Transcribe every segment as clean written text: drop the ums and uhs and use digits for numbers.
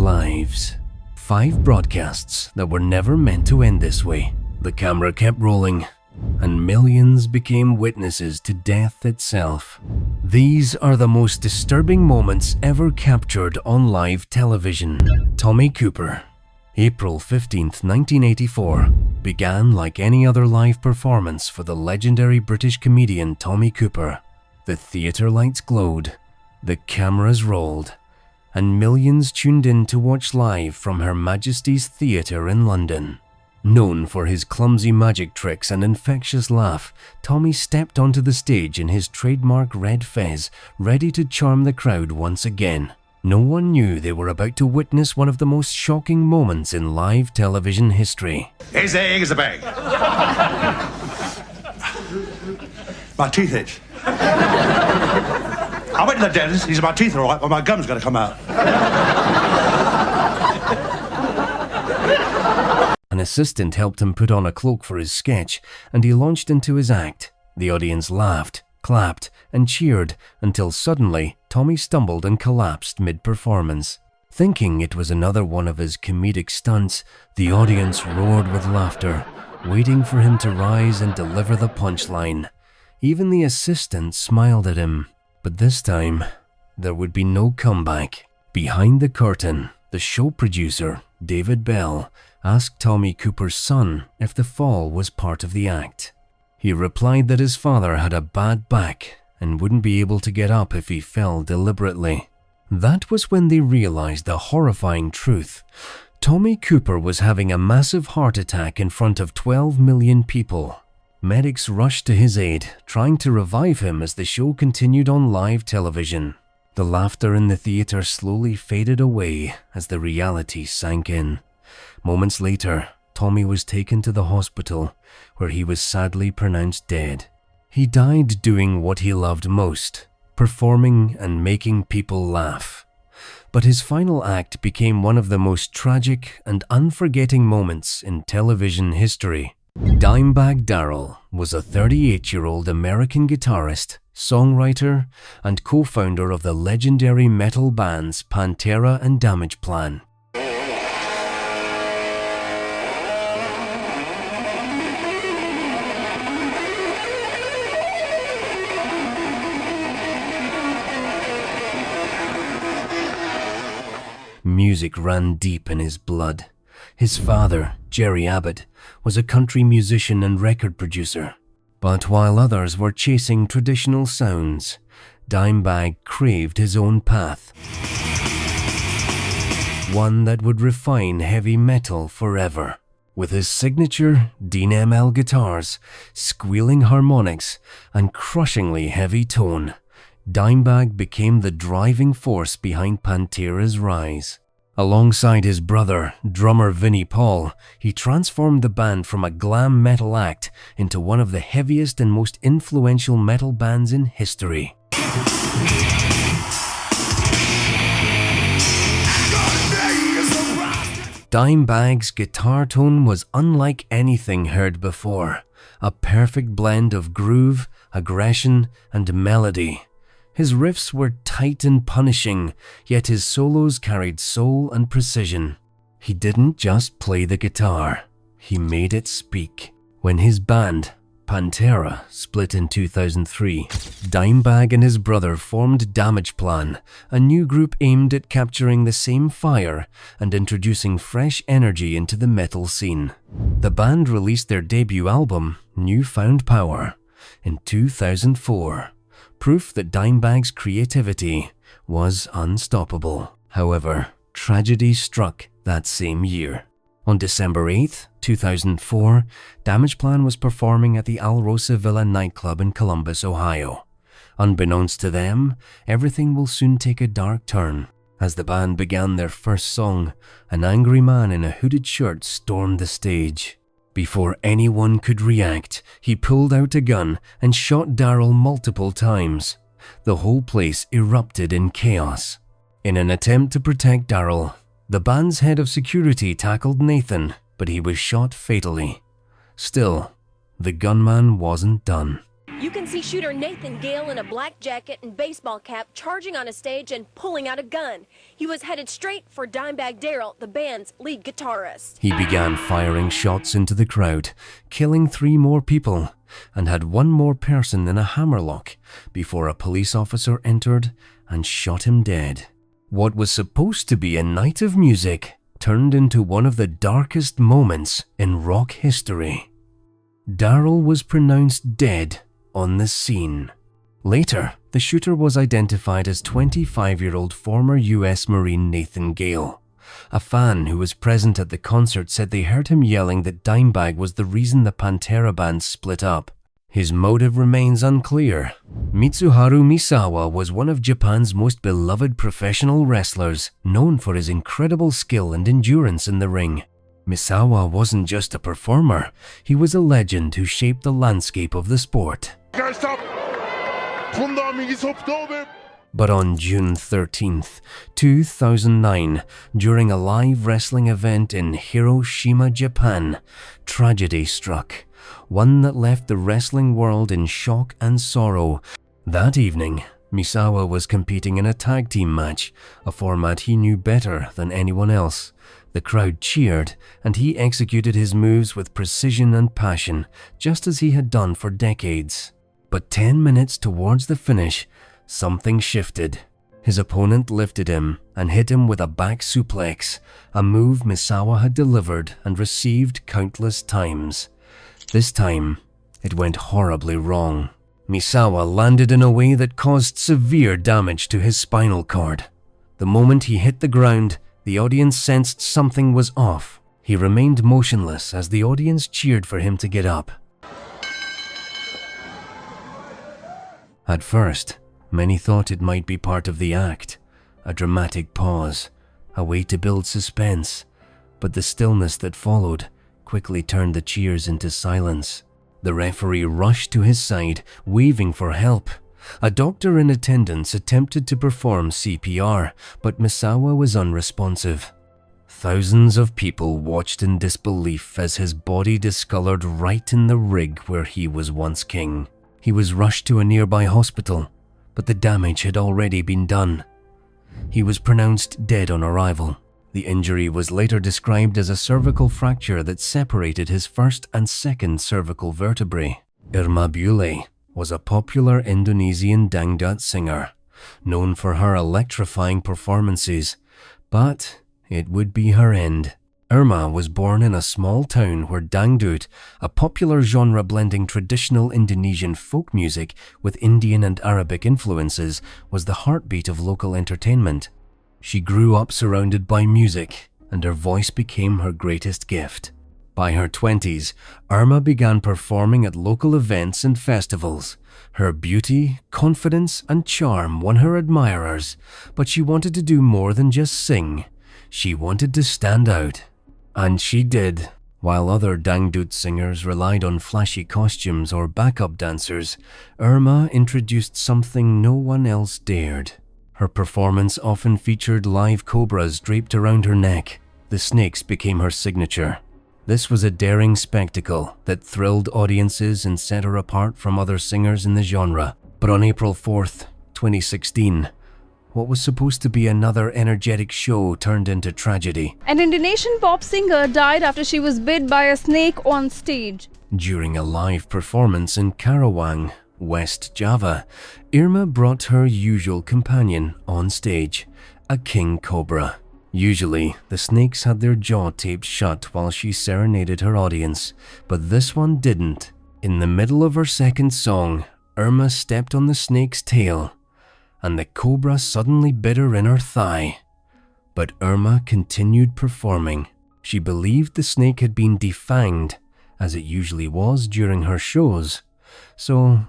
lives. 5 broadcasts that were never meant to end this way. The camera kept rolling, and millions became witnesses to death itself. These are the most disturbing moments ever captured on live television. Tommy Cooper. April 15th, 1984, began like any other live performance for the legendary British comedian Tommy Cooper. The theatre lights glowed, the cameras rolled, and millions tuned in to watch live from Her Majesty's Theatre in London. Known for his clumsy magic tricks and infectious laugh, Tommy stepped onto the stage in his trademark red fez, ready to charm the crowd once again. No one knew they were about to witness one of the most shocking moments in live television history. Here's the bag. My teeth itch. I went to the dentist, he said my teeth are all right, but my gum's going to come out. An assistant helped him put on a cloak for his sketch, and he launched into his act. The audience laughed, clapped, and cheered until suddenly Tommy stumbled and collapsed mid-performance. Thinking it was another one of his comedic stunts, the audience roared with laughter, waiting for him to rise and deliver the punchline. Even the assistant smiled at him. But this time, there would be no comeback. Behind the curtain, the show producer, David Bell, asked Tommy Cooper's son if the fall was part of the act. He replied that his father had a bad back and wouldn't be able to get up if he fell deliberately. That was when they realized the horrifying truth. Tommy Cooper was having a massive heart attack in front of 12 million people. Medics rushed to his aid, trying to revive him as the show continued on live television. The laughter in the theatre slowly faded away as the reality sank in. Moments later, Tommy was taken to the hospital, where he was sadly pronounced dead. He died doing what he loved most, performing and making people laugh. But his final act became one of the most tragic and unforgetting moments in television history. Dimebag Darrell was a 38-year-old American guitarist, songwriter, and co-founder of the legendary metal bands Pantera and Damageplan. Music ran deep in his blood. His father, Jerry Abbott, was a country musician and record producer. But while others were chasing traditional sounds, Dimebag craved his own path. One that would refine heavy metal forever. With his signature Dean ML guitars, squealing harmonics, and crushingly heavy tone, Dimebag became the driving force behind Pantera's rise. Alongside his brother, drummer Vinnie Paul, he transformed the band from a glam metal act into one of the heaviest and most influential metal bands in history. Dimebag's guitar tone was unlike anything heard before, a perfect blend of groove, aggression, and melody. His riffs were tight and punishing, yet his solos carried soul and precision. He didn't just play the guitar, he made it speak. When his band, Pantera, split in 2003, Dimebag and his brother formed Damageplan, a new group aimed at capturing the same fire and introducing fresh energy into the metal scene. The band released their debut album, New Found Power, in 2004. Proof that Dimebag's creativity was unstoppable. However, tragedy struck that same year. On December 8, 2004, Damageplan was performing at the Alrosa Villa nightclub in Columbus, Ohio. Unbeknownst to them, everything will soon take a dark turn. As the band began their first song, an angry man in a hooded shirt stormed the stage. Before anyone could react, he pulled out a gun and shot Darrell multiple times. The whole place erupted in chaos. In an attempt to protect Darrell, the band's head of security tackled Nathan, but he was shot fatally. Still, the gunman wasn't done. You can see shooter Nathan Gale in a black jacket and baseball cap charging on a stage and pulling out a gun. He was headed straight for Dimebag Darrell, the band's lead guitarist. He began firing shots into the crowd, killing 3 more people, and had 1 more person in a hammerlock before a police officer entered and shot him dead. What was supposed to be a night of music turned into one of the darkest moments in rock history. Darrell was pronounced dead on the scene. Later, the shooter was identified as 25-year-old former US Marine Nathan Gale. A fan who was present at the concert said they heard him yelling that Dimebag was the reason the Pantera band split up. His motive remains unclear. Mitsuharu Misawa was one of Japan's most beloved professional wrestlers, known for his incredible skill and endurance in the ring. Misawa wasn't just a performer, he was a legend who shaped the landscape of the sport. But on June 13th, 2009, during a live wrestling event in Hiroshima, Japan, tragedy struck, one that left the wrestling world in shock and sorrow. That evening, Misawa was competing in a tag team match, a format he knew better than anyone else. The crowd cheered, and he executed his moves with precision and passion, just as he had done for decades. But 10 minutes towards the finish, something shifted. His opponent lifted him and hit him with a back suplex, a move Misawa had delivered and received countless times. This time, it went horribly wrong. Misawa landed in a way that caused severe damage to his spinal cord. The moment he hit the ground, the audience sensed something was off. He remained motionless as the audience cheered for him to get up. At first, many thought it might be part of the act, a dramatic pause, a way to build suspense, but the stillness that followed quickly turned the cheers into silence. The referee rushed to his side, waving for help. A doctor in attendance attempted to perform CPR, but Misawa was unresponsive. Thousands of people watched in disbelief as his body discolored right in the rig where he was once king. He was rushed to a nearby hospital, but the damage had already been done. He was pronounced dead on arrival. The injury was later described as a cervical fracture that separated his first and second cervical vertebrae. Irma Bule was a popular Indonesian dangdut singer, known for her electrifying performances, but it would be her end. Irma was born in a small town where dangdut, a popular genre blending traditional Indonesian folk music with Indian and Arabic influences, was the heartbeat of local entertainment. She grew up surrounded by music, and her voice became her greatest gift. By her 20s, Irma began performing at local events and festivals. Her beauty, confidence, and charm won her admirers, but she wanted to do more than just sing. She wanted to stand out. And she did. While other dangdut singers relied on flashy costumes or backup dancers, Irma introduced something no one else dared. Her performance often featured live cobras draped around her neck. The snakes became her signature. This was a daring spectacle that thrilled audiences and set her apart from other singers in the genre. But on April 4th, 2016, what was supposed to be another energetic show turned into tragedy. An Indonesian pop singer died after she was bit by a snake on stage. During a live performance in Karawang, West Java, Irma brought her usual companion on stage, a king cobra. Usually, the snakes had their jaw taped shut while she serenaded her audience, but this one didn't. In the middle of her second song, Irma stepped on the snake's tail, and the cobra suddenly bit her in her thigh. But Irma continued performing. She believed the snake had been defanged, as it usually was during her shows, so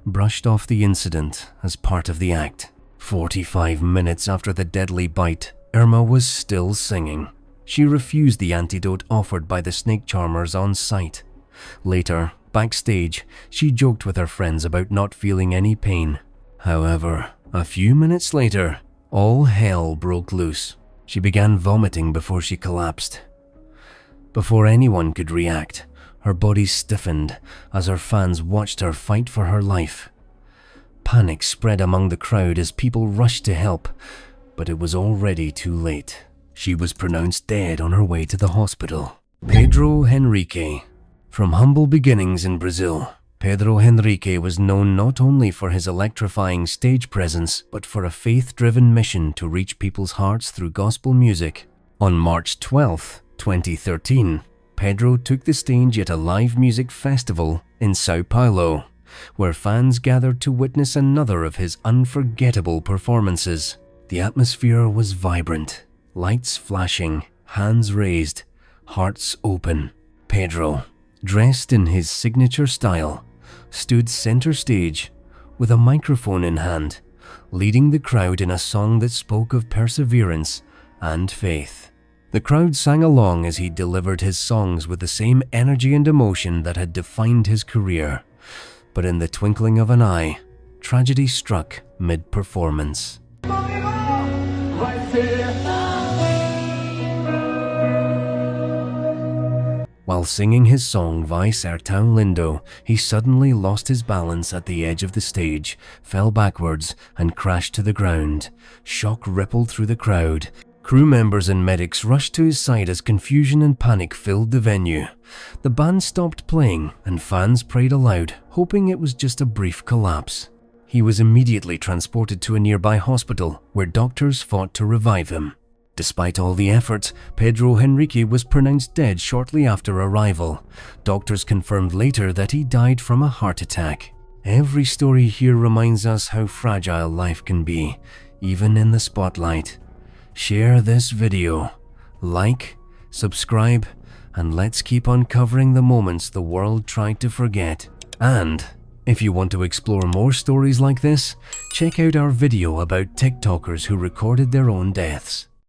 brushed off the incident as part of the act. 45 minutes after the deadly bite, Irma was still singing. She refused the antidote offered by the snake charmers on site. Later, backstage, she joked with her friends about not feeling any pain. However, a few minutes later, all hell broke loose. She began vomiting before she collapsed. Before anyone could react, Her body stiffened as her fans watched her fight for her life. Panic spread among the crowd as people rushed to help, but it was already too late. She was pronounced dead on her way to the hospital. Pedro Henrique. From humble beginnings in Brazil, Pedro Henrique was known not only for his electrifying stage presence, but for a faith-driven mission to reach people's hearts through gospel music. On March 12, 2013, Pedro took the stage at a live music festival in Sao Paulo, where fans gathered to witness another of his unforgettable performances. The atmosphere was vibrant, lights flashing, hands raised, hearts open. Pedro, dressed in his signature style, stood center stage with a microphone in hand, leading the crowd in a song that spoke of perseverance and faith. The crowd sang along as he delivered his songs with the same energy and emotion that had defined his career. But in the twinkling of an eye, tragedy struck mid-performance. While singing his song Vai Ser Tão Lindo, he suddenly lost his balance at the edge of the stage, fell backwards, and crashed to the ground. Shock rippled through the crowd. Crew members and medics rushed to his side as confusion and panic filled the venue. The band stopped playing, and fans prayed aloud, hoping it was just a brief collapse. He was immediately transported to a nearby hospital, where doctors fought to revive him. Despite all the efforts, Pedro Henrique was pronounced dead shortly after arrival. Doctors confirmed later that he died from a heart attack. Every story here reminds us how fragile life can be, even in the spotlight. Share this video, like, subscribe, and let's keep uncovering the moments the world tried to forget. And if you want to explore more stories like this, check out our video about TikTokers who recorded their own deaths.